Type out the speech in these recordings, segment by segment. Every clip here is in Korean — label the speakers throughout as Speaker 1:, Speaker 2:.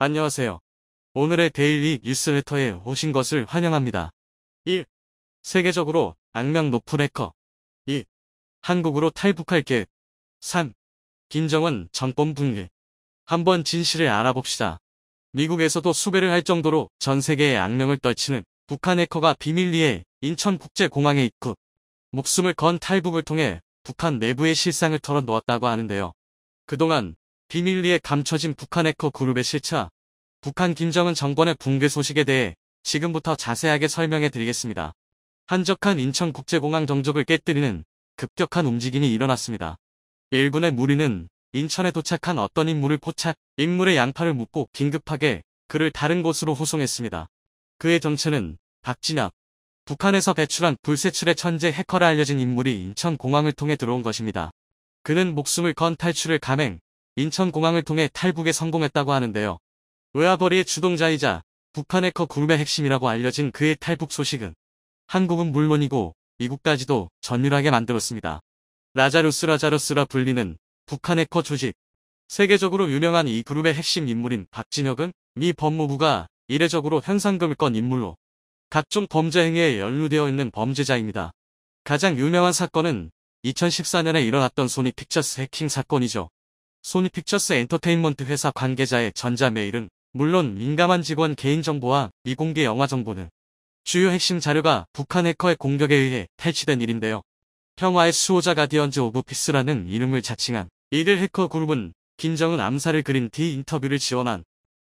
Speaker 1: 안녕하세요. 오늘의 데일리 뉴스레터에 오신 것을 환영합니다. 1. 세계적으로 악명 높은 해커. 2. 한국으로 탈북할 계획. 3. 김정은 정권 붕괴. 한번 진실을 알아봅시다. 미국에서도 수배를 할 정도로 전 세계의 악명을 떨치는 북한 해커가 비밀리에 인천국제공항에 입국. 목숨을 건 탈북을 통해 북한 내부의 실상을 털어놓았다고 하는데요. 그동안 비밀리에 감춰진 북한 해커 그룹의 실체, 북한 김정은 정권의 붕괴 소식에 대해 지금부터 자세하게 설명해 드리겠습니다. 한적한 인천국제공항 정적을 깨뜨리는 급격한 움직임이 일어났습니다. 일군의 무리는 인천에 도착한 어떤 인물을 포착, 인물의 양팔을 묶고 긴급하게 그를 다른 곳으로 후송했습니다. 그의 정체는 박진혁. 북한에서 배출한 불세출의 천재 해커라 알려진 인물이 인천공항을 통해 들어온 것입니다. 그는 목숨을 건 탈출을 감행, 인천공항을 통해 탈북에 성공했다고 하는데요. 외화벌이의 주동자이자 북한 해커 그룹의 핵심이라고 알려진 그의 탈북 소식은 한국은 물론이고 미국까지도 전율하게 만들었습니다. 라자루스라 불리는 북한 해커 조직. 세계적으로 유명한 이 그룹의 핵심 인물인 박진혁은 미 법무부가 이례적으로 현상금을 건 인물로 각종 범죄 행위에 연루되어 있는 범죄자입니다. 가장 유명한 사건은 2014년에 일어났던 소니픽처스 해킹 사건이죠. 소니픽처스 엔터테인먼트 회사 관계자의 전자메일은 물론 민감한 직원 개인정보와 미공개 영화 정보는 주요 핵심 자료가 북한 해커의 공격에 의해 탈취된 일인데요. 평화의 수호자 가디언즈 오브 피스라는 이름을 자칭한 이들 해커 그룹은 김정은 암살을 그린 뒤 인터뷰를 지원한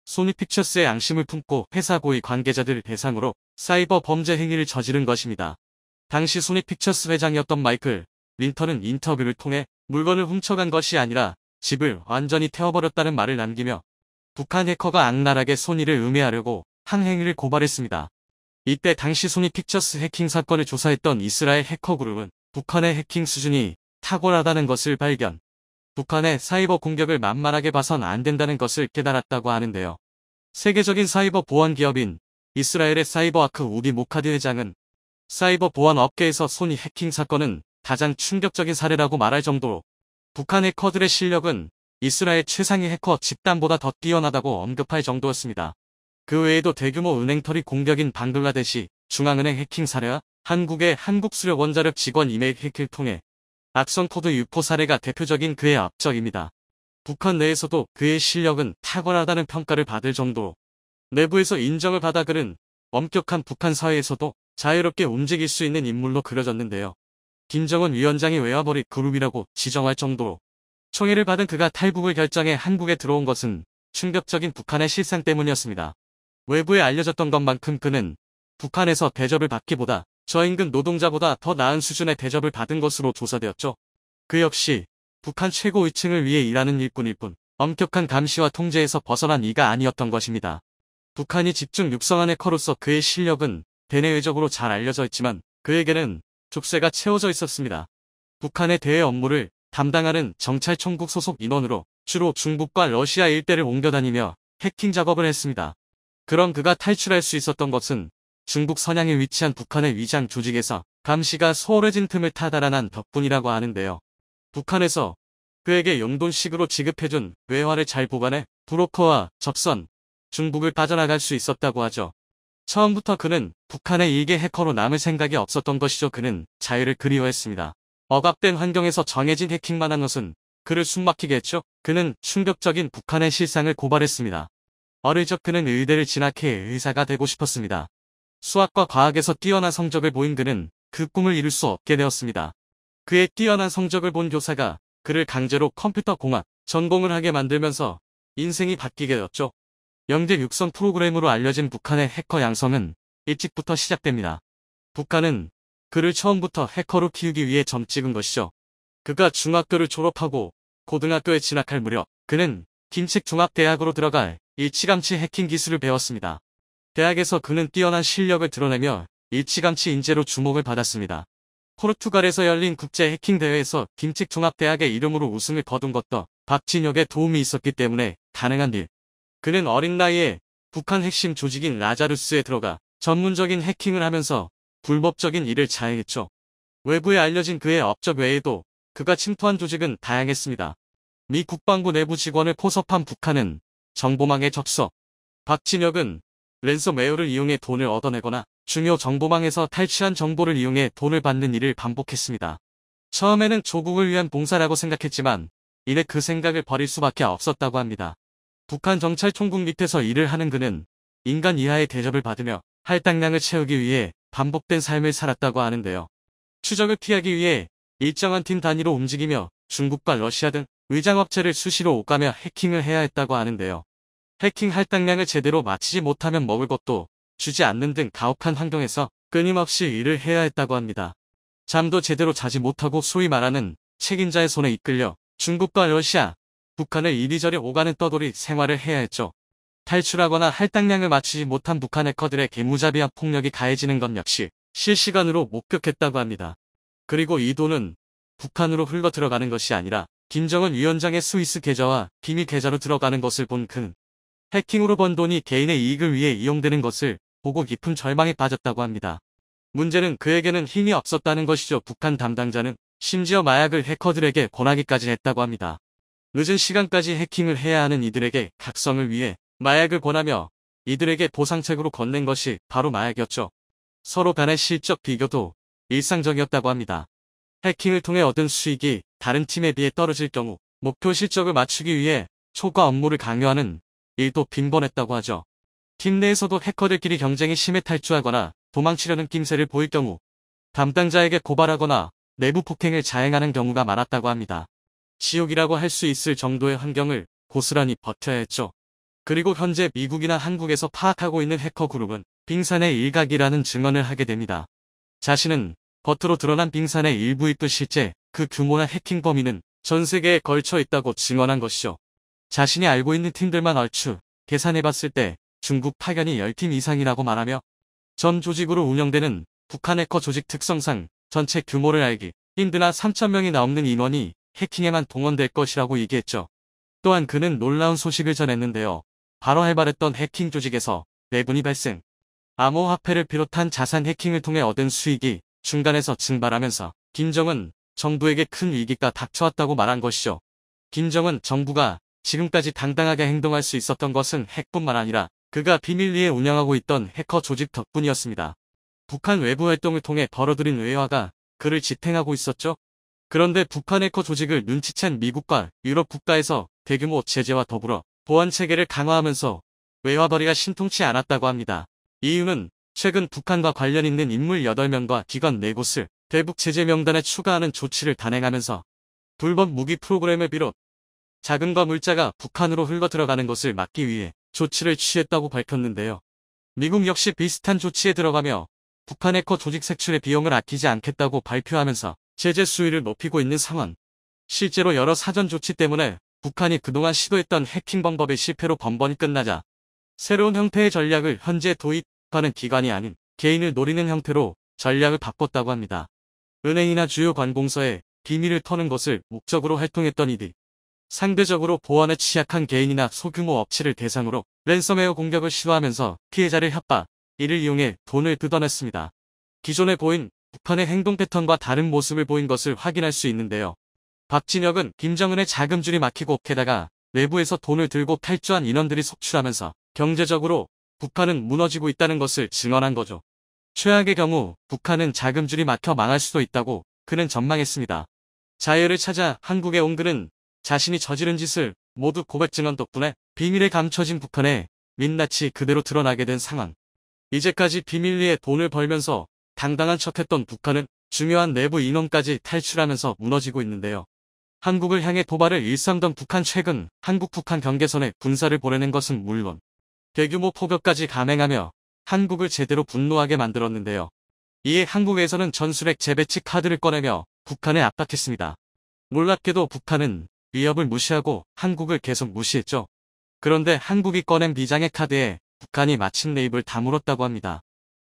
Speaker 1: 소니픽처스의 앙심을 품고 회사 고위 관계자들을 대상으로 사이버 범죄 행위를 저지른 것입니다. 당시 소니픽처스 회장이었던 마이클 린턴은 인터뷰를 통해 물건을 훔쳐간 것이 아니라 집을 완전히 태워버렸다는 말을 남기며 북한 해커가 악랄하게 소니를 음해하려고 항행위를 고발했습니다. 이때 당시 소니픽처스 해킹 사건을 조사했던 이스라엘 해커 그룹은 북한의 해킹 수준이 탁월하다는 것을 발견. 북한의 사이버 공격을 만만하게 봐선 안 된다는 것을 깨달았다고 하는데요. 세계적인 사이버 보안 기업인 이스라엘의 사이버아크 우디 모카디 회장은 사이버 보안 업계에서 소니 해킹 사건은 가장 충격적인 사례라고 말할 정도로 북한 해커들의 실력은 이스라엘 최상위 해커 집단보다 더 뛰어나다고 언급할 정도였습니다. 그 외에도 대규모 은행 털이 공격인 방글라데시 중앙은행 해킹 사례와 한국의 한국수력 원자력 직원 이메일 해킹을 통해 악성 코드 유포 사례가 대표적인 그의 업적입니다. 북한 내에서도 그의 실력은 탁월하다는 평가를 받을 정도로 내부에서 인정을 받아 그는 엄격한 북한 사회에서도 자유롭게 움직일 수 있는 인물로 그려졌는데요. 김정은 위원장이 외화벌이 그룹이라고 지정할 정도로 총애를 받은 그가 탈북을 결정해 한국에 들어온 것은 충격적인 북한의 실상 때문이었습니다. 외부에 알려졌던 것만큼 그는 북한에서 대접을 받기보다 저임금 노동자보다 더 나은 수준의 대접을 받은 것으로 조사되었죠. 그 역시 북한 최고 위층을 위해 일하는 일꾼일 뿐 엄격한 감시와 통제에서 벗어난 이가 아니었던 것입니다. 북한이 집중 육성한 해커로서 그의 실력은 대내외적으로 잘 알려져 있지만 그에게는 족쇄가 채워져 있었습니다. 북한의 대외 업무를 담당하는 정찰총국 소속 인원으로 주로 중국과 러시아 일대를 옮겨다니며 해킹 작업을 했습니다. 그런 그가 탈출할 수 있었던 것은 중국 선양에 위치한 북한의 위장 조직에서 감시가 소홀해진 틈을 타달아난 덕분이라고 하는데요. 북한에서 그에게 용돈식으로 지급해준 외화를 잘 보관해 브로커와 접선, 중국을 빠져나갈 수 있었다고 하죠. 처음부터 그는 북한의 일개 해커로 남을 생각이 없었던 것이죠. 그는 자유를 그리워했습니다. 억압된 환경에서 정해진 해킹만 한 것은 그를 숨막히게 했죠. 그는 충격적인 북한의 실상을 고발했습니다. 어릴 적 그는 의대를 진학해 의사가 되고 싶었습니다. 수학과 과학에서 뛰어난 성적을 보인 그는 그 꿈을 이룰 수 없게 되었습니다. 그의 뛰어난 성적을 본 교사가 그를 강제로 컴퓨터 공학 전공을 하게 만들면서 인생이 바뀌게 되었죠. 영재 육성 프로그램으로 알려진 북한의 해커 양성은 일찍부터 시작됩니다. 북한은 그를 처음부터 해커로 키우기 위해 점 찍은 것이죠. 그가 중학교를 졸업하고 고등학교에 진학할 무렵 그는 김책종합대학으로 들어가 일찌감치 해킹 기술을 배웠습니다. 대학에서 그는 뛰어난 실력을 드러내며 일찌감치 인재로 주목을 받았습니다. 포르투갈에서 열린 국제 해킹 대회에서 김책종합대학의 이름으로 우승을 거둔 것도 박진혁의 도움이 있었기 때문에 가능한 일. 그는 어린 나이에 북한 핵심 조직인 라자루스에 들어가 전문적인 해킹을 하면서 불법적인 일을 자행했죠. 외부에 알려진 그의 업적 외에도 그가 침투한 조직은 다양했습니다. 미 국방부 내부 직원을 포섭한 북한은 정보망의 적석, 박진혁은 랜섬웨어를 이용해 돈을 얻어내거나 중요 정보망에서 탈취한 정보를 이용해 돈을 받는 일을 반복했습니다. 처음에는 조국을 위한 봉사라고 생각했지만 이내 그 생각을 버릴 수밖에 없었다고 합니다. 북한 정찰총국 밑에서 일을 하는 그는 인간 이하의 대접을 받으며 할당량을 채우기 위해 반복된 삶을 살았다고 하는데요. 추적을 피하기 위해 일정한 팀 단위로 움직이며 중국과 러시아 등 의장업체를 수시로 오가며 해킹을 해야 했다고 하는데요. 해킹 할당량을 제대로 마치지 못하면 먹을 것도 주지 않는 등 가혹한 환경에서 끊임없이 일을 해야 했다고 합니다. 잠도 제대로 자지 못하고 소위 말하는 책임자의 손에 이끌려 중국과 러시아, 북한을 이리저리 오가는 떠돌이 생활을 해야 했죠. 탈출하거나 할당량을 맞추지 못한 북한 해커들의 개무자비한 폭력이 가해지는 것 역시 실시간으로 목격했다고 합니다. 그리고 이 돈은 북한으로 흘러 들어가는 것이 아니라 김정은 위원장의 스위스 계좌와 비밀 계좌로 들어가는 것을 본 그는 해킹으로 번 돈이 개인의 이익을 위해 이용되는 것을 보고 깊은 절망에 빠졌다고 합니다. 문제는 그에게는 힘이 없었다는 것이죠. 북한 담당자는 심지어 마약을 해커들에게 권하기까지 했다고 합니다. 늦은 시간까지 해킹을 해야 하는 이들에게 각성을 위해 마약을 권하며 이들에게 보상책으로 건넨 것이 바로 마약이었죠. 서로 간의 실적 비교도 일상적이었다고 합니다. 해킹을 통해 얻은 수익이 다른 팀에 비해 떨어질 경우 목표 실적을 맞추기 위해 초과 업무를 강요하는 일도 빈번했다고 하죠. 팀 내에서도 해커들끼리 경쟁이 심해 탈주하거나 도망치려는 낌새를 보일 경우 담당자에게 고발하거나 내부 폭행을 자행하는 경우가 많았다고 합니다. 지옥이라고 할 수 있을 정도의 환경을 고스란히 버텨야 했죠. 그리고 현재 미국이나 한국에서 파악하고 있는 해커 그룹은 빙산의 일각이라는 증언을 하게 됩니다. 자신은 겉으로 드러난 빙산의 일부일 뿐 실제 그 규모나 해킹 범위는 전 세계에 걸쳐 있다고 증언한 것이죠. 자신이 알고 있는 팀들만 얼추 계산해봤을 때 중국 파견이 10팀 이상이라고 말하며 전 조직으로 운영되는 북한 해커 조직 특성상 전체 규모를 알기 힘드나 3,000명이 넘는 인원이 해킹에만 동원될 것이라고 얘기했죠. 또한 그는 놀라운 소식을 전했는데요. 바로 활발했던 해킹 조직에서 내분이 발생. 암호화폐를 비롯한 자산 해킹을 통해 얻은 수익이 중간에서 증발하면서 김정은 정부에게 큰 위기가 닥쳐왔다고 말한 것이죠. 김정은 정부가 지금까지 당당하게 행동할 수 있었던 것은 핵뿐만 아니라 그가 비밀리에 운영하고 있던 해커 조직 덕분이었습니다. 북한 외부 활동을 통해 벌어들인 외화가 그를 지탱하고 있었죠. 그런데 북한 해커 조직을 눈치챈 미국과 유럽 국가에서 대규모 제재와 더불어 보안 체계를 강화하면서 외화벌이가 신통치 않았다고 합니다. 이유는 최근 북한과 관련 있는 인물 8명과 기관 4곳을 대북 제재 명단에 추가하는 조치를 단행하면서 불법 무기 프로그램을 비롯 자금과 물자가 북한으로 흘러 들어가는 것을 막기 위해 조치를 취했다고 밝혔는데요. 미국 역시 비슷한 조치에 들어가며 북한 해커 조직 색출의 비용을 아끼지 않겠다고 발표하면서 제재 수위를 높이고 있는 상황. 실제로 여러 사전 조치 때문에 북한이 그동안 시도했던 해킹 방법의 실패로 번번이 끝나자 새로운 형태의 전략을 현재 도입하는 기관이 아닌 개인을 노리는 형태로 전략을 바꿨다고 합니다. 은행이나 주요 관공서에 비밀을 터는 것을 목적으로 활동했던 이들. 상대적으로 보안에 취약한 개인이나 소규모 업체를 대상으로 랜섬웨어 공격을 시도하면서 피해자를 협박, 이를 이용해 돈을 뜯어냈습니다. 기존에 보인 북한의 행동 패턴과 다른 모습을 보인 것을 확인할 수 있는데요. 박진혁은 김정은의 자금줄이 막히고 게다가 외부에서 돈을 들고 탈주한 인원들이 속출하면서 경제적으로 북한은 무너지고 있다는 것을 증언한 거죠. 최악의 경우 북한은 자금줄이 막혀 망할 수도 있다고 그는 전망했습니다. 자유를 찾아 한국에 온 그는 자신이 저지른 짓을 모두 고백 증언 덕분에 비밀에 감춰진 북한의 민낯이 그대로 드러나게 된 상황. 이제까지 비밀리에 돈을 벌면서 당당한 척했던 북한은 중요한 내부 인원까지 탈출하면서 무너지고 있는데요. 한국을 향해 도발을 일삼던 북한 최근 한국-북한 경계선에 군사를 보내는 것은 물론 대규모 포격까지 감행하며 한국을 제대로 분노하게 만들었는데요. 이에 한국에서는 전술핵 재배치 카드를 꺼내며 북한을 압박했습니다. 놀랍게도 북한은 위협을 무시하고 한국을 계속 무시했죠. 그런데 한국이 꺼낸 비장의 카드에 북한이 마침내 입을 다물었다고 합니다.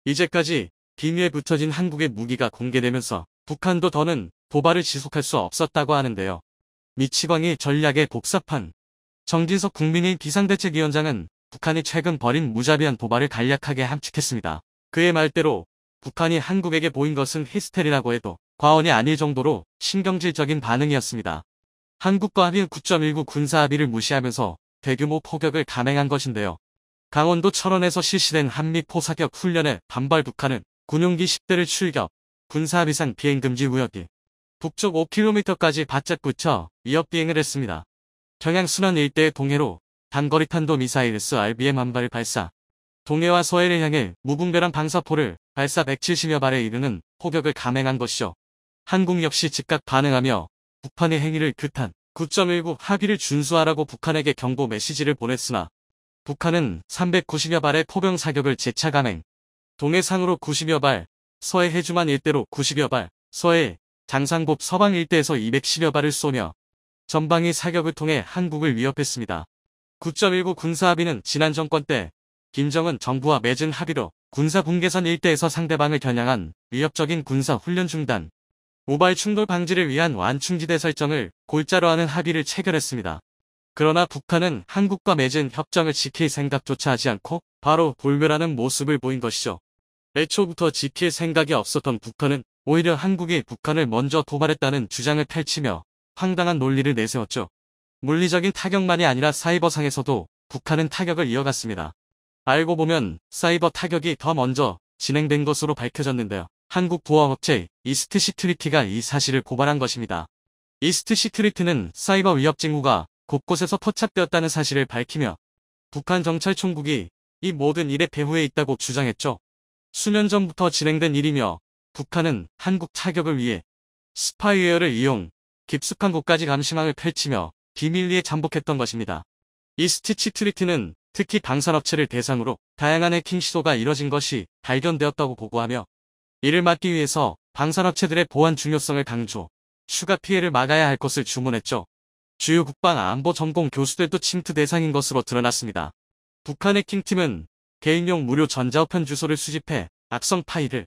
Speaker 1: 이제까지 비밀에 붙여진 한국의 무기가 공개되면서 북한도 더는 도발을 지속할 수 없었다고 하는데요. 미치광이 전략의 복사판. 정진석 국민의힘 비상대책위원장은 북한이 최근 벌인 무자비한 도발을 간략하게 함축했습니다. 그의 말대로 북한이 한국에게 보인 것은 히스테리라고 해도 과언이 아닐 정도로 신경질적인 반응이었습니다. 한국과 합의 9.19 군사합의를 무시하면서 대규모 포격을 감행한 것인데요. 강원도 철원에서 실시된 한미 포사격 훈련에 반발 북한은 군용기 10대를 출격, 군사합의상 비행금지 구역이 북쪽 5km까지 바짝 붙여 위협 비행을 했습니다. 평양 순안 일대의 동해로 단거리 탄도미사일 SRBM 한 발을 발사, 동해와 서해를 향해 무분별한 방사포를 발사 170여 발에 이르는 포격을 감행한 것이죠. 한국 역시 즉각 반응하며 북한의 행위를 규탄, 9.19 합의를 준수하라고 북한에게 경고 메시지를 보냈으나 북한은 390여 발의 포병 사격을 재차 감행, 동해상으로 90여 발, 서해 해주만 일대로 90여 발, 서해 장상급 서방 일대에서 210여 발을 쏘며 전방위 사격을 통해 한국을 위협했습니다. 9.19 군사합의는 지난 정권 때 김정은 정부와 맺은 합의로 군사분계선 일대에서 상대방을 겨냥한 위협적인 군사훈련 중단, 우발 충돌 방지를 위한 완충지대 설정을 골자로 하는 합의를 체결했습니다. 그러나 북한은 한국과 맺은 협정을 지킬 생각조차 하지 않고 바로 돌멸하는 모습을 보인 것이죠. 애초부터 지킬 생각이 없었던 북한은 오히려 한국이 북한을 먼저 도발했다는 주장을 펼치며 황당한 논리를 내세웠죠. 물리적인 타격만이 아니라 사이버상에서도 북한은 타격을 이어갔습니다. 알고 보면 사이버 타격이 더 먼저 진행된 것으로 밝혀졌는데요. 한국 보안업체 이스트시큐리티가 이 사실을 고발한 것입니다. 이스트시큐리티는 사이버 위협 징후가 곳곳에서 포착되었다는 사실을 밝히며 북한 정찰총국이 이 모든 일의 배후에 있다고 주장했죠. 수년 전부터 진행된 일이며 북한은 한국 타격을 위해 스파이웨어를 이용 깊숙한 곳까지 감시망을 펼치며 비밀리에 잠복했던 것입니다. 이스트시큐리티는 특히 방산업체를 대상으로 다양한 해킹 시도가 이뤄진 것이 발견되었다고 보고하며 이를 막기 위해서 방산업체들의 보안 중요성을 강조, 추가 피해를 막아야 할 것을 주문했죠. 주요 국방 안보 전공 교수들도 침투 대상인 것으로 드러났습니다. 북한 해킹팀은 개인용 무료 전자우편 주소를 수집해 악성 파일을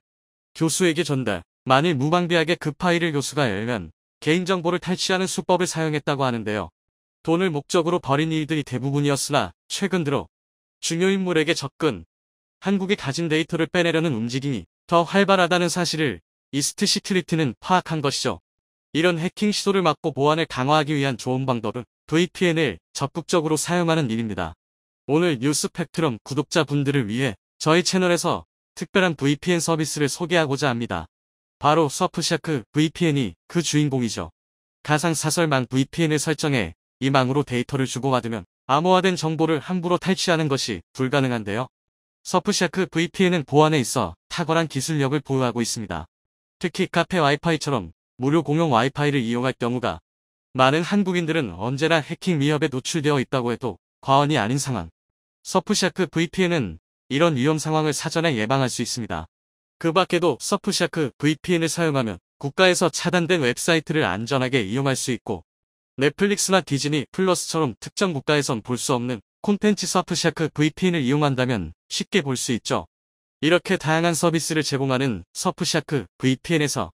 Speaker 1: 교수에게 전달, 만일 무방비하게 그 파일을 교수가 열면 개인정보를 탈취하는 수법을 사용했다고 하는데요. 돈을 목적으로 벌인 일들이 대부분이었으나 최근 들어 중요 인물에게 접근, 한국이 가진 데이터를 빼내려는 움직임이 더 활발하다는 사실을 이스트시큐리티는 파악한 것이죠. 이런 해킹 시도를 막고 보안을 강화하기 위한 좋은 방법은 VPN을 적극적으로 사용하는 일입니다. 오늘 뉴스팩트럼 구독자분들을 위해 저희 채널에서 특별한 VPN 서비스를 소개하고자 합니다. 바로 서프샤크 VPN이 그 주인공이죠. 가상사설망 VPN을 설정해 이 망으로 데이터를 주고받으면 암호화된 정보를 함부로 탈취하는 것이 불가능한데요. 서프샤크 VPN은 보안에 있어 탁월한 기술력을 보유하고 있습니다. 특히 카페 와이파이처럼 무료 공용 와이파이를 이용할 경우가 많은 한국인들은 언제나 해킹 위협에 노출되어 있다고 해도 과언이 아닌 상황. 서프샤크 VPN은 이런 위험 상황을 사전에 예방할 수 있습니다. 그 밖에도 서프샤크 VPN을 사용하면 국가에서 차단된 웹사이트를 안전하게 이용할 수 있고 넷플릭스나 디즈니 플러스처럼 특정 국가에선 볼 수 없는 콘텐츠 서프샤크 VPN을 이용한다면 쉽게 볼 수 있죠. 이렇게 다양한 서비스를 제공하는 서프샤크 VPN에서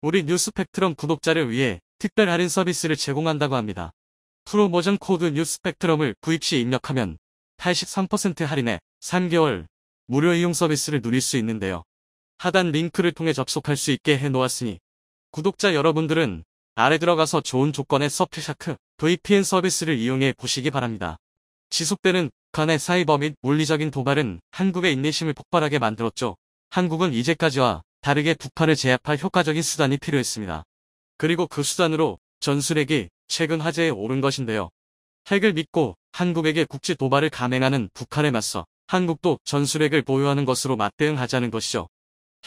Speaker 1: 우리 뉴스팩트럼 구독자를 위해 특별 할인 서비스를 제공한다고 합니다. 프로모션 코드 뉴스팩트럼을 구입 시 입력하면 83% 할인에 3개월 무료 이용 서비스를 누릴 수 있는데요. 하단 링크를 통해 접속할 수 있게 해놓았으니 구독자 여러분들은 아래 들어가서 좋은 조건의 서프샤크 VPN 서비스를 이용해 보시기 바랍니다. 지속되는 북한의 사이버 및 물리적인 도발은 한국의 인내심을 폭발하게 만들었죠. 한국은 이제까지와 다르게 북한을 제압할 효과적인 수단이 필요했습니다. 그리고 그 수단으로 전술핵이 최근 화제에 오른 것인데요. 핵을 믿고 한국에게 국제 도발을 감행하는 북한에 맞서 한국도 전술핵을 보유하는 것으로 맞대응하자는 것이죠.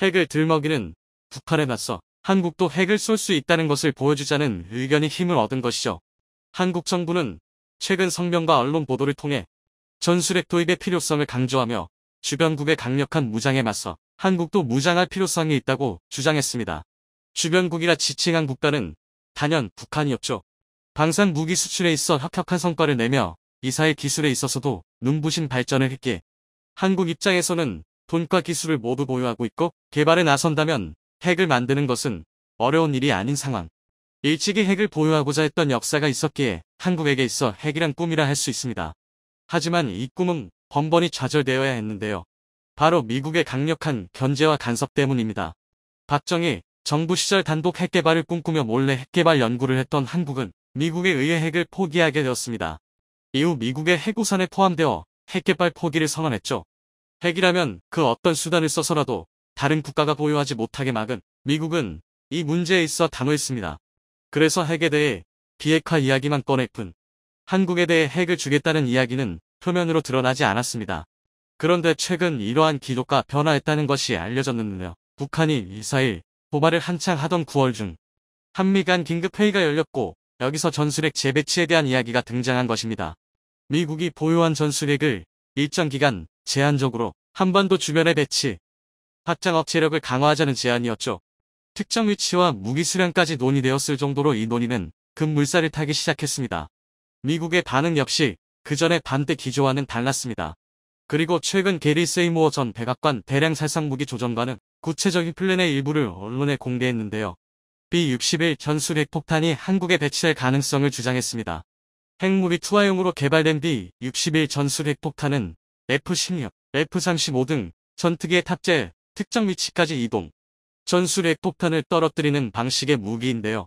Speaker 1: 핵을 들먹이는 북한에 맞서 한국도 핵을 쏠 수 있다는 것을 보여주자는 의견이 힘을 얻은 것이죠. 한국 정부는 최근 성명과 언론 보도를 통해 전술핵 도입의 필요성을 강조하며 주변국의 강력한 무장에 맞서 한국도 무장할 필요성이 있다고 주장했습니다. 주변국이라 지칭한 국가는 단연 북한이었죠. 방산 무기 수출에 있어 혁혁한 성과를 내며 미사일 기술에 있어서도 눈부신 발전을 했기에 한국 입장에서는 돈과 기술을 모두 보유하고 있고 개발에 나선다면 핵을 만드는 것은 어려운 일이 아닌 상황. 일찍이 핵을 보유하고자 했던 역사가 있었기에 한국에게 있어 핵이란 꿈이라 할 수 있습니다. 하지만 이 꿈은 번번이 좌절되어야 했는데요. 바로 미국의 강력한 견제와 간섭 때문입니다. 박정희 정부 시절 단독 핵개발을 꿈꾸며 몰래 핵개발 연구를 했던 한국은 미국에 의해 핵을 포기하게 되었습니다. 이후 미국의 핵우산에 포함되어 핵 개발 포기를 선언했죠. 핵이라면 그 어떤 수단을 써서라도 다른 국가가 보유하지 못하게 막은 미국은 이 문제에 있어 단호했습니다. 그래서 핵에 대해 비핵화 이야기만 꺼낼 뿐 한국에 대해 핵을 주겠다는 이야기는 표면으로 드러나지 않았습니다. 그런데 최근 이러한 기조가 변화했다는 것이 알려졌는데요. 북한이 미사일 도발을 한창 하던 9월 중 한미 간 긴급회의가 열렸고 여기서 전술핵 재배치에 대한 이야기가 등장한 것입니다. 미국이 보유한 전술핵을 일정 기간 제한적으로 한반도 주변에 배치, 확장 억제력을 강화하자는 제안이었죠. 특정 위치와 무기 수량까지 논의되었을 정도로 이 논의는 급물살을 타기 시작했습니다. 미국의 반응 역시 그 전의 반대 기조와는 달랐습니다. 그리고 최근 게리 세이모어 전 백악관 대량 살상무기 조정관은 구체적인 플랜의 일부를 언론에 공개했는데요. B-61 전술핵 폭탄이 한국에 배치될 가능성을 주장했습니다. 핵무기 투하용으로 개발된 B-61 전술핵 폭탄은 F-16, F-35 등 전투기에 탑재, 특정 위치까지 이동, 전술핵 폭탄을 떨어뜨리는 방식의 무기인데요.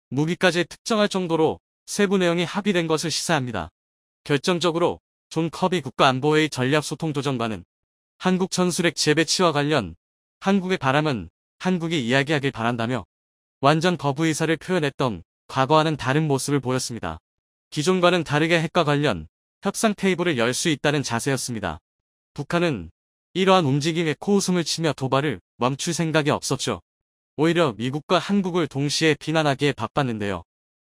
Speaker 1: 무기까지 특정할 정도로 세부 내용이 합의된 것을 시사합니다. 결정적으로 존 커비 국가안보회의 전략소통조정관은 한국 전술핵 재배치와 관련 한국의 바람은 한국이 이야기하길 바란다며 완전 거부 의사를 표현했던 과거와는 다른 모습을 보였습니다. 기존과는 다르게 핵과 관련 협상 테이블을 열 수 있다는 자세였습니다. 북한은 이러한 움직임에 코웃음을 치며 도발을 멈출 생각이 없었죠. 오히려 미국과 한국을 동시에 비난하기에 바빴는데요.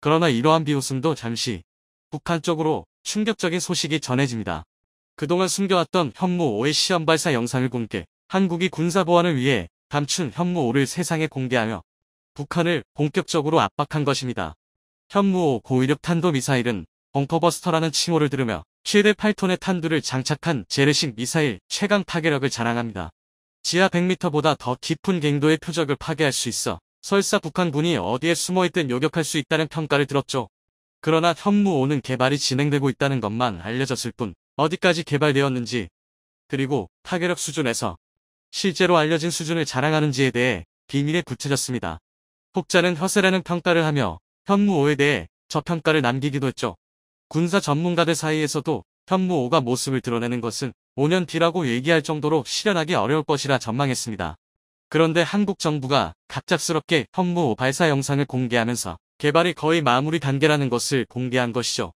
Speaker 1: 그러나 이러한 비웃음도 잠시 북한 쪽으로 충격적인 소식이 전해집니다. 그동안 숨겨왔던 현무5의 시험 발사 영상을 공개, 한국이 군사보안을 위해 감춘 현무5를 세상에 공개하며 북한을 본격적으로 압박한 것입니다. 현무5 고위력 탄도미사일은 벙커버스터라는 칭호를 들으며 최대 8톤의 탄두를 장착한 재래식 미사일 최강 파괴력을 자랑합니다. 지하 100m보다 더 깊은 갱도의 표적을 파괴할 수 있어 설사 북한군이 어디에 숨어있든 요격할 수 있다는 평가를 들었죠. 그러나 현무5는 개발이 진행되고 있다는 것만 알려졌을 뿐 어디까지 개발되었는지 그리고 파괴력 수준에서 실제로 알려진 수준을 자랑하는지에 대해 비밀에 붙여졌습니다. 혹자는 허세라는 평가를 하며 현무5에 대해 저평가를 남기기도 했죠. 군사 전문가들 사이에서도 현무5가 모습을 드러내는 것은 5년 뒤라고 얘기할 정도로 실현하기 어려울 것이라 전망했습니다. 그런데 한국 정부가 갑작스럽게 현무5 발사 영상을 공개하면서 개발이 거의 마무리 단계라는 것을 공개한 것이죠.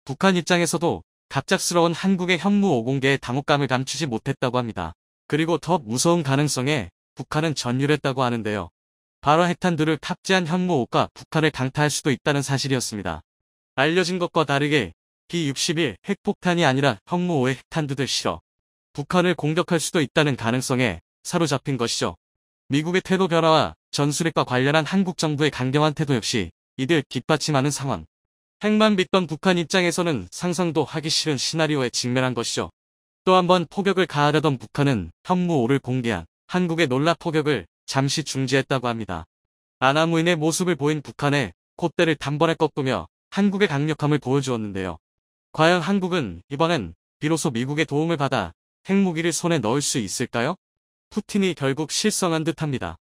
Speaker 1: 북한 입장에서도 갑작스러운 한국의 현무5 공개에 당혹감을 감추지 못했다고 합니다. 그리고 더 무서운 가능성에 북한은 전율했다고 하는데요. 바로 핵탄두를 탑재한 현무5가 북한을 강타할 수도 있다는 사실이었습니다. 알려진 것과 다르게 B-61 핵폭탄이 아니라 현무5의 핵탄두들 실어 북한을 공격할 수도 있다는 가능성에 사로잡힌 것이죠. 미국의 태도 변화와 전술핵과 관련한 한국 정부의 강경한 태도 역시 이들 뒷받침하는 상황. 핵만 믿던 북한 입장에서는 상상도 하기 싫은 시나리오에 직면한 것이죠. 또 한 번 포격을 가하려던 북한은 현무5를 공개한 한국의 놀라 포격을 잠시 중지했다고 합니다. 아나무인의 모습을 보인 북한의 콧대를 단번에 꺾으며 한국의 강력함을 보여주었는데요. 과연 한국은 이번엔 비로소 미국의 도움을 받아 핵무기를 손에 넣을 수 있을까요? 푸틴이 결국 실성한 듯합니다.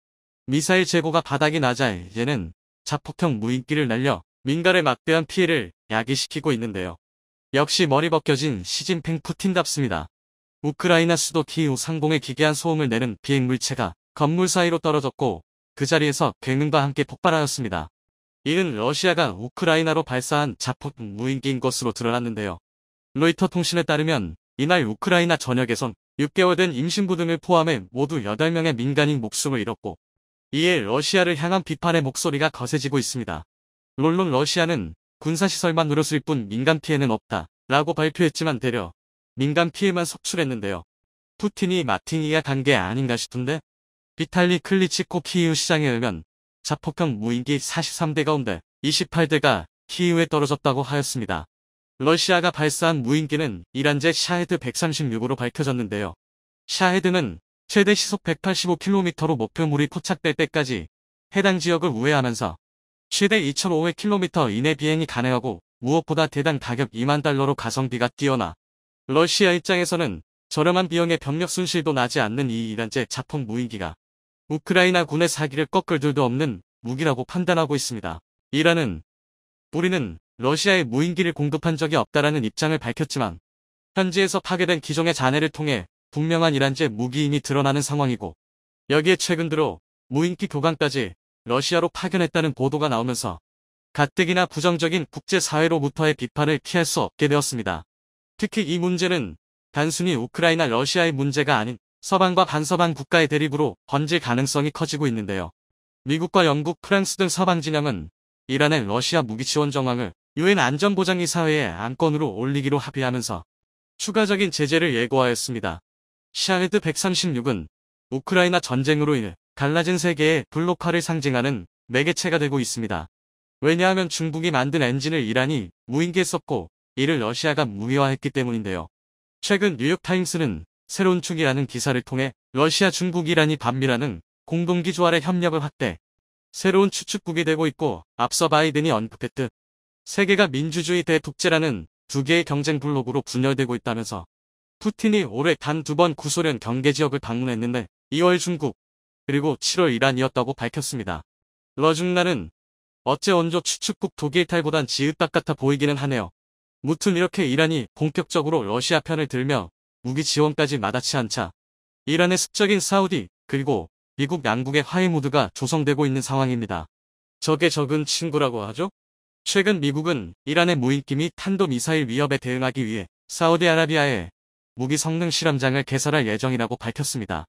Speaker 1: 미사일 재고가 바닥이 나자 이제는 자폭형 무인기를 날려 민간에 막대한 피해를 야기시키고 있는데요. 역시 머리 벗겨진 시진핑 푸틴답습니다. 우크라이나 수도 키이우 상공에 기괴한 소음을 내는 비행물체가 건물 사이로 떨어졌고 그 자리에서 굉음과 함께 폭발하였습니다. 이는 러시아가 우크라이나로 발사한 자폭 무인기인 것으로 드러났는데요. 로이터 통신에 따르면 이날 우크라이나 전역에선 6개월 된 임신부 등을 포함해 모두 8명의 민간인 목숨을 잃었고 이에 러시아를 향한 비판의 목소리가 거세지고 있습니다. 물론 러시아는 군사시설만 누렸을 뿐 민간 피해는 없다 라고 발표했지만 되려 민간 피해만 속출했는데요. 푸틴이 마팅이가 간 게 아닌가 싶은데 비탈리 클리치코 키이우 시장에 의하면 자폭형 무인기 43대 가운데 28대가 키이우에 떨어졌다고 하였습니다. 러시아가 발사한 무인기는 이란제 샤헤드 136으로 밝혀졌는데요. 샤헤드는 최대 시속 185km로 목표물이 포착될 때까지 해당 지역을 우회하면서 최대 2,500km 이내 비행이 가능하고 무엇보다 대당 가격 2만 달러로 가성비가 뛰어나 러시아 입장에서는 저렴한 비용의 병력 손실도 나지 않는 이 이란제 자폭 무인기가 우크라이나 군의 사기를 꺾을 줄도 없는 무기라고 판단하고 있습니다. 이란은 우리는 러시아에 무인기를 공급한 적이 없다라는 입장을 밝혔지만 현지에서 파괴된 기종의 잔해를 통해 분명한 이란제 무기임이 드러나는 상황이고, 여기에 최근 들어 무인기 교관까지 러시아로 파견했다는 보도가 나오면서 가뜩이나 부정적인 국제사회로부터의 비판을 피할 수 없게 되었습니다. 특히 이 문제는 단순히 우크라이나 러시아의 문제가 아닌 서방과 반서방 국가의 대립으로 번질 가능성이 커지고 있는데요. 미국과 영국, 프랑스 등 서방 진영은 이란의 러시아 무기 지원 정황을 유엔 안전보장이사회의 안건으로 올리기로 합의하면서 추가적인 제재를 예고하였습니다. 샤헤드 136은 우크라이나 전쟁으로 인해 갈라진 세계의 블록화를 상징하는 매개체가 되고 있습니다. 왜냐하면 중국이 만든 엔진을 이란이 무인기에 썼고 이를 러시아가 무기화했기 때문인데요. 최근 뉴욕타임스는 새로운 축이라는 기사를 통해 러시아, 중국, 이란이 반미라는 공동기 조활의 협력을 확대, 새로운 추축국이 되고 있고 앞서 바이든이 언급했듯 세계가 민주주의 대 독재라는 두 개의 경쟁 블록으로 분열되고 있다면서 푸틴이 올해 단 2번 구소련 경계 지역을 방문했는데 2월 중국, 그리고 7월 이란이었다고 밝혔습니다. 러중나는 어째 원조 추축국 독일 탈보단 지읒박 같아 보이기는 하네요. 무튼 이렇게 이란이 본격적으로 러시아 편을 들며 무기 지원까지 마다치 않자 이란의 습적인 사우디, 그리고 미국 양국의 화해 무드가 조성되고 있는 상황입니다. 적의 적은 친구라고 하죠? 최근 미국은 이란의 무인기 및 탄도미사일 위협에 대응하기 위해 사우디아라비아에 무기 성능 실험장을 개설할 예정이라고 밝혔습니다.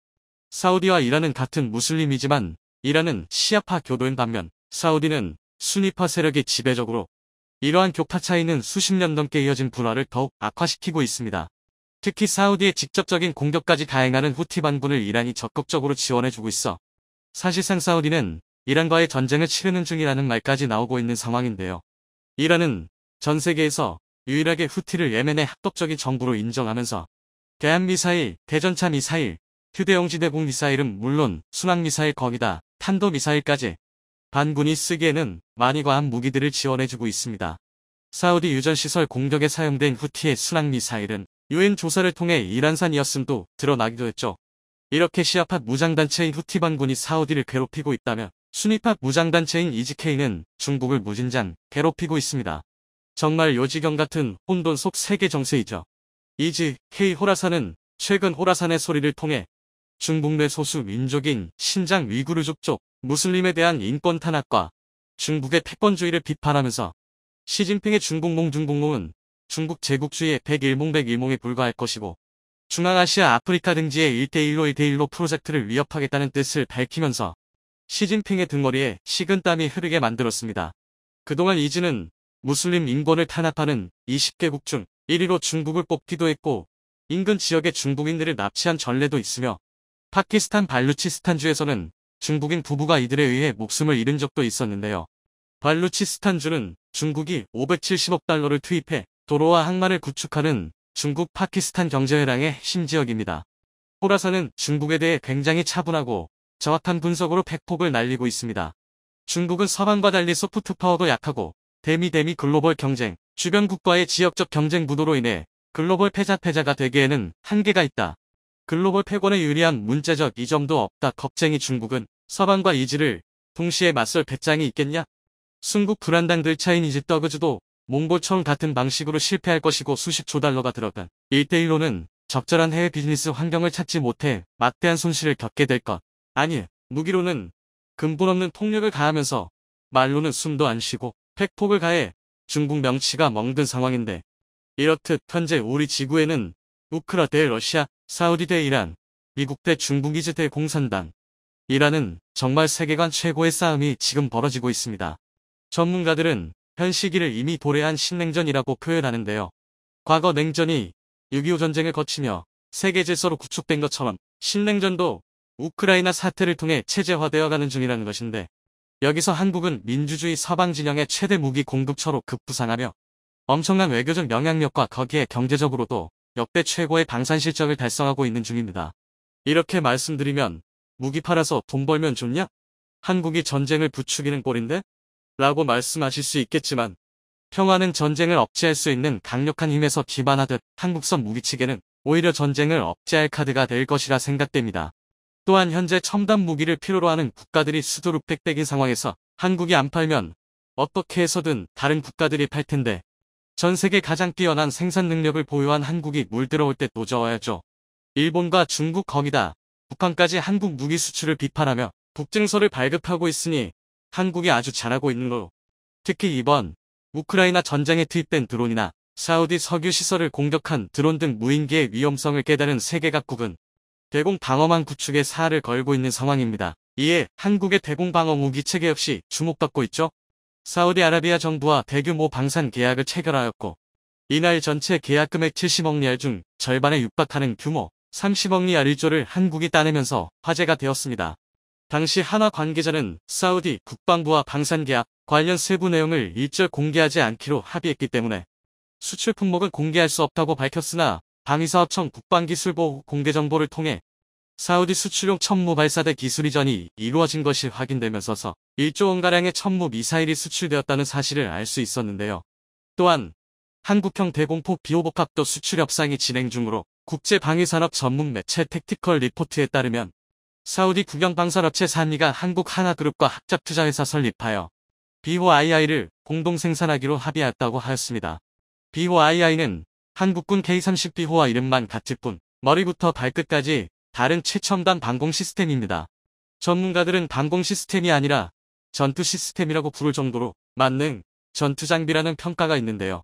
Speaker 1: 사우디와 이란은 같은 무슬림이지만 이란은 시아파 교도인 반면 사우디는 수니파 세력이 지배적으로, 이러한 격파 차이는 수십 년 넘게 이어진 불화를 더욱 악화시키고 있습니다. 특히 사우디의 직접적인 공격까지 가행하는 후티 반군을 이란이 적극적으로 지원해주고 있어 사실상 사우디는 이란과의 전쟁을 치르는 중이라는 말까지 나오고 있는 상황인데요. 이란은 전 세계에서 유일하게 후티를 예멘의 합법적인 정부로 인정하면서 대한미사일, 대전차 미사일, 휴대용 지대공 미사일은 물론 순항미사일 거기다 탄도미사일까지 반군이 쓰기에는 많이 과한 무기들을 지원해주고 있습니다. 사우디 유전시설 공격에 사용된 후티의 순항미사일은 유엔 조사를 통해 이란산이었음도 드러나기도 했죠. 이렇게 시아파 무장단체인 후티 반군이 사우디를 괴롭히고 있다면 수니파 무장단체인 이지케이는 중국을 무진장 괴롭히고 있습니다. 정말 요지경 같은 혼돈 속 세계 정세이죠. 이지케이 호라산은 최근 호라산의 소리를 통해 중국 내 소수 민족인 신장 위구르족 쪽 무슬림에 대한 인권 탄압과 중국의 패권주의를 비판하면서 시진핑의 중국몽은 중국 제국주의의 백일몽에 불과할 것이고 중앙아시아, 아프리카 등지의 1대1로 프로젝트를 위협하겠다는 뜻을 밝히면서 시진핑의 등머리에 식은땀이 흐르게 만들었습니다. 그동안 이지는 무슬림 인권을 탄압하는 20개국 중 1위로 중국을 뽑기도 했고 인근 지역의 중국인들을 납치한 전례도 있으며 파키스탄 발루치스탄주에서는 중국인 부부가 이들에 의해 목숨을 잃은 적도 있었는데요. 발루치스탄주는 중국이 570억 달러를 투입해 도로와 항만을 구축하는 중국 파키스탄 경제회랑의 핵심지역입니다. 호라산은 중국에 대해 굉장히 차분하고 정확한 분석으로 팩폭을 날리고 있습니다. 중국은 서방과 달리 소프트파워도 약하고 대미 글로벌 경쟁, 주변 국가의 지역적 경쟁 구도로 인해 글로벌 패자가 되기에는 한계가 있다. 글로벌 패권에 유리한 문제적 이점도 없다. 겁쟁이 중국은 서방과 이지를 동시에 맞설 배짱이 있겠냐? 순국 불안당들 차이니즈 떠그즈도 몽골처럼 같은 방식으로 실패할 것이고 수십조 달러가 들어간 1대1로는 적절한 해외 비즈니스 환경을 찾지 못해 막대한 손실을 겪게 될 것. 아니, 무기로는 근본 없는 폭력을 가하면서 말로는 숨도 안 쉬고 팩폭을 가해 중국 명치가 멍든 상황인데 이렇듯 현재 우리 지구에는 우크라 대 러시아, 사우디 대 이란, 미국 대 중국, 이즈 대 공산당, 이란은 정말 세계관 최고의 싸움이 지금 벌어지고 있습니다. 전문가들은 현 시기를 이미 도래한 신냉전이라고 표현하는데요. 과거 냉전이 6.25 전쟁을 거치며 세계 질서로 구축된 것처럼 신냉전도 우크라이나 사태를 통해 체제화되어가는 중이라는 것인데 여기서 한국은 민주주의 서방 진영의 최대 무기 공급처로 급부상하며 엄청난 외교적 영향력과 거기에 경제적으로도 역대 최고의 방산 실적을 달성하고 있는 중입니다. 이렇게 말씀드리면 무기 팔아서 돈 벌면 좋냐? 한국이 전쟁을 부추기는 꼴인데? 라고 말씀하실 수 있겠지만 평화는 전쟁을 억제할 수 있는 강력한 힘에서 기반하듯 한국선 무기치계는 오히려 전쟁을 억제할 카드가 될 것이라 생각됩니다. 또한 현재 첨단 무기를 필요로 하는 국가들이 수두룩 빽빽인 상황에서 한국이 안 팔면 어떻게 해서든 다른 국가들이 팔 텐데 전 세계 가장 뛰어난 생산 능력을 보유한 한국이 물들어올 때 도저해야죠. 일본과 중국 거기다 북한까지 한국 무기 수출을 비판하며 북증서를 발급하고 있으니 한국이 아주 잘하고 있는 거로. 특히 이번 우크라이나 전쟁에 투입된 드론이나 사우디 석유 시설을 공격한 드론 등 무인기의 위험성을 깨달은 세계 각국은 대공 방어망 구축에 사활을 걸고 있는 상황입니다. 이에 한국의 대공 방어 무기 체계 역시 주목받고 있죠. 사우디아라비아 정부와 대규모 방산 계약을 체결하였고 이날 전체 계약 금액 70억 리알 중 절반에 육박하는 규모 30억 리알 1조를 한국이 따내면서 화제가 되었습니다. 당시 한화 관계자는 사우디 국방부와 방산 계약 관련 세부 내용을 일절 공개하지 않기로 합의했기 때문에 수출 품목은 공개할 수 없다고 밝혔으나 방위사업청 국방기술보 공개 정보를 통해 사우디 수출용 천무 발사대 기술 이전이 이루어진 것이 확인되면서 1조 원가량의 천무 미사일이 수출되었다는 사실을 알 수 있었는데요. 또한 한국형 대공포 비호복합도 수출 협상이 진행 중으로 국제방위산업 전문 매체 택티컬 리포트에 따르면 사우디 국영방산업체 산리가 한국 하나그룹과 합작투자회사 설립하여 BOII를 공동 생산하기로 합의했다고 하였습니다. BOII는 한국군 K-30 비호와 이름만 같을 뿐 머리부터 발끝까지 다른 최첨단 방공 시스템입니다. 전문가들은 방공 시스템이 아니라 전투 시스템이라고 부를 정도로 만능 전투 장비라는 평가가 있는데요.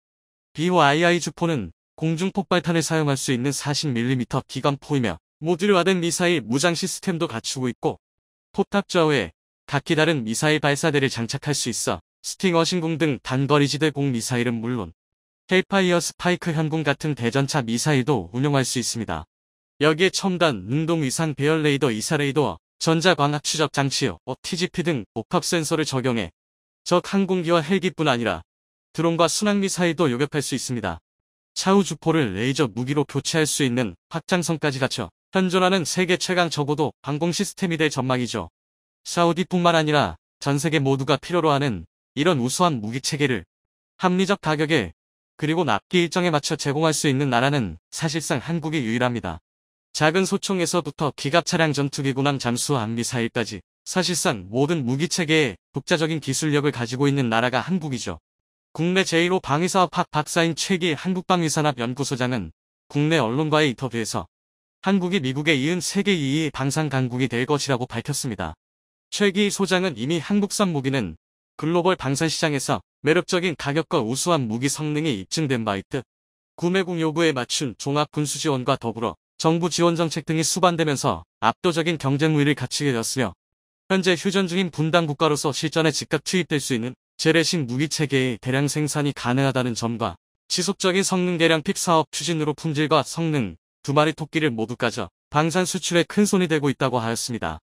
Speaker 1: BOII 주포는 공중 폭발탄을 사용할 수 있는 40mm 기관포이며 모듈화된 미사일 무장 시스템도 갖추고 있고 포탑 좌우에 각기 다른 미사일 발사대를 장착할 수 있어 스팅어 신궁 등 단거리 지대 공 미사일은 물론 헬파이어 스파이크 현궁 같은 대전차 미사일도 운용할 수 있습니다. 여기에 첨단 능동 위상 배열 레이더 이사 레이더, 전자광학 추적 장치, OTGP 등 복합 센서를 적용해 적 항공기와 헬기뿐 아니라 드론과 순항 미사일도 요격할 수 있습니다. 차후 주포를 레이저 무기로 교체할 수 있는 확장성까지 갖춰 현존하는 세계 최강 저고도 방공 시스템이 될 전망이죠. 사우디뿐만 아니라 전 세계 모두가 필요로 하는 이런 우수한 무기 체계를 합리적 가격에 그리고 납기 일정에 맞춰 제공할 수 있는 나라는 사실상 한국이 유일합니다. 작은 소총에서부터 기갑 차량 전투기구나 잠수함 미사일까지 사실상 모든 무기 체계에 독자적인 기술력을 가지고 있는 나라가 한국이죠. 국내 제1호 방위사업학 박사인 최기 한국방위산업연구소장은 국내 언론과의 인터뷰에서 한국이 미국에 이은 세계 2위 방산 강국이 될 것이라고 밝혔습니다. 최기 소장은 이미 한국산 무기는 글로벌 방산 시장에서 매력적인 가격과 우수한 무기 성능이 입증된 바 있듯 구매국 요구에 맞춘 종합 군수 지원과 더불어 정부 지원 정책 등이 수반되면서 압도적인 경쟁 우위를 갖추게 되었으며 현재 휴전 중인 분단 국가로서 실전에 즉각 투입될 수 있는 재래식 무기 체계의 대량 생산이 가능하다는 점과 지속적인 성능 개량 픽 사업 추진으로 품질과 성능 두 마리 토끼를 모두 까져 방산 수출에 큰 손이 되고 있다고 하였습니다.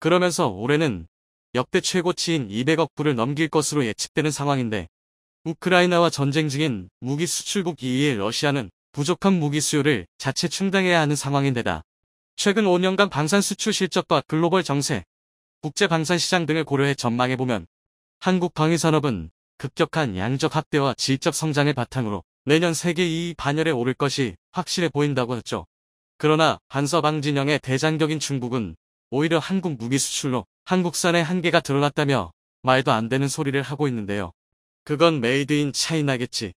Speaker 1: 그러면서 올해는 역대 최고치인 200억 불을 넘길 것으로 예측되는 상황인데 우크라이나와 전쟁 중인 무기 수출국 2위의 러시아는 부족한 무기 수요를 자체 충당해야 하는 상황인데다 최근 5년간 방산 수출 실적과 글로벌 정세, 국제 방산 시장 등을 고려해 전망해보면 한국 방위산업은 급격한 양적 확대와 질적 성장을 바탕으로 내년 세계 2위 반열에 오를 것이 확실해 보인다고 했죠. 그러나 반서방 진영의 대장격인 중국은 오히려 한국 무기 수출로 한국산의 한계가 드러났다며 말도 안 되는 소리를 하고 있는데요. 그건 메이드 인 차이나겠지.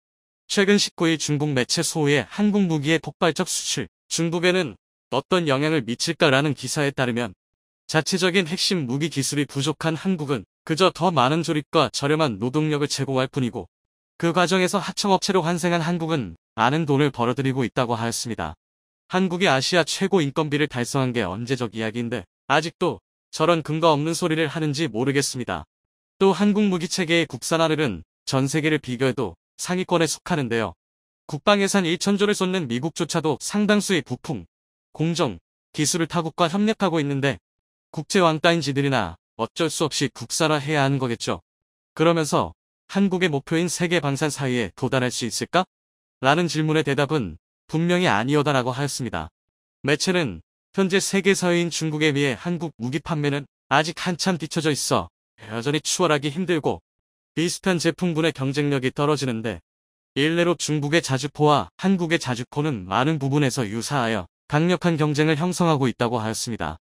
Speaker 1: 최근 19일 중국 매체 소우의 한국 무기의 폭발적 수출, 중국에는 어떤 영향을 미칠까라는 기사에 따르면 자체적인 핵심 무기 기술이 부족한 한국은 그저 더 많은 조립과 저렴한 노동력을 제공할 뿐이고 그 과정에서 하청업체로 환생한 한국은 많은 돈을 벌어들이고 있다고 하였습니다. 한국이 아시아 최고 인건비를 달성한 게 언제적 이야기인데 아직도 저런 근거 없는 소리를 하는지 모르겠습니다. 또 한국 무기체계의 국산화율은 전 세계를 비교해도 상위권에 속하는데요. 국방예산 1천조를 쏟는 미국조차도 상당수의 부품, 공정, 기술을 타국과 협력하고 있는데 국제 왕따인 지들이나 어쩔 수 없이 국산화해야 하는 거겠죠. 그러면서 한국의 목표인 세계 방산 사이에 도달할 수 있을까? 라는 질문의 대답은 분명히 아니오다라고 하였습니다. 매체는 현재 세계 사회인 중국에 비해 한국 무기 판매는 아직 한참 뒤처져 있어 여전히 추월하기 힘들고 비슷한 제품군의 경쟁력이 떨어지는데 일례로 중국의 자주포와 한국의 자주포는 많은 부분에서 유사하여 강력한 경쟁을 형성하고 있다고 하였습니다.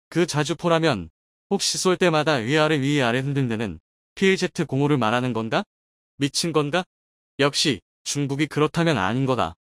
Speaker 1: 그 자주포라면 혹시 쏠 때마다 위아래 위아래 흔들리는 PLZ-05를 말하는 건가? 미친 건가? 역시 중국이 그렇다면 아닌 거다.